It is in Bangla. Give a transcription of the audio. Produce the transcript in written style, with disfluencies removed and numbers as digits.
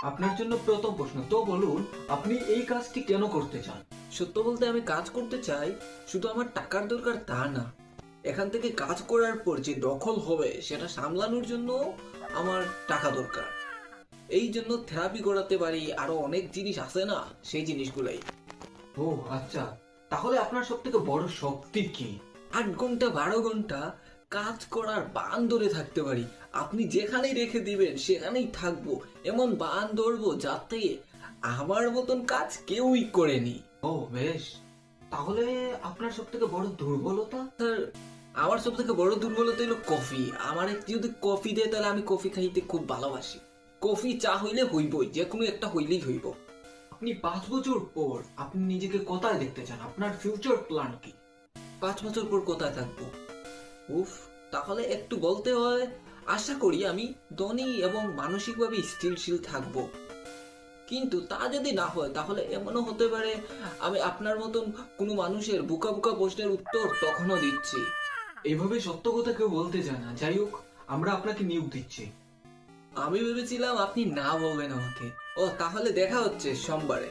আপনার জন্য প্রথম প্রশ্ন তো বলুন, আপনি এই কাজটি কেন করতে চান? সত্য বলতে আমি কাজ করতে চাই, শুধু আমার টাকার দরকার তা না। এখান থেকে কাজ করার পর যে দখল হবে সেটা সামলানোর জন্য আমার টাকা দরকার। এই জন্য থেরাপি করাতে পারি, আরো অনেক জিনিস আছে না, সেই জিনিসগুলাই। ও আচ্ছা, তাহলে আপনার সব থেকে বড় শক্তি কি? 8 ঘন্টা 12 ঘন্টা কাজ করার বান ধরে থাকতে পারি। আপনি যেখানেই রেখে দিবেন সেখানেই থাকবো, এমন বান ধরবো যাতে আমার মতন কাজ কেউই করেনি। ও বেশ, তাহলে আপনার সব থেকে বড় দুর্বলতা? স্যার, আমার সব থেকে বড় দুর্বলতা হলো কফি। আমার যদি কফি দেয় তাহলে আমি কফি খাইতে খুব ভালোবাসি। কফি চা হইলে হইবই, যে কোনো একটা হইলেই হইব। আপনি 5 বছর পর আপনি নিজেকে কোথায় দেখতে চান? আপনার ফিউচার প্ল্যান কি? 5 বছর পর কোথায় থাকবো? উফ, তাহলে একটু বলতে হয়। আশা করি আমি ধনী এবং মানসিকভাবে স্থিরশীল থাকবো। কিন্তু তা যদি না হয় তাহলে এমনও হতে পারে আমি আপনার মতন কোনো মানুষের বোকা বোকা প্রশ্নের উত্তর তখনও দিচ্ছি। এইভাবে সত্য কথা কেউ বলতে চায় না। যাই হোক, আমরা আপনাকে নিয়োগ দিচ্ছি। আমি ভেবেছিলাম আপনি না বলবেন আমাকে। ও, তাহলে দেখা হচ্ছে সোমবারে।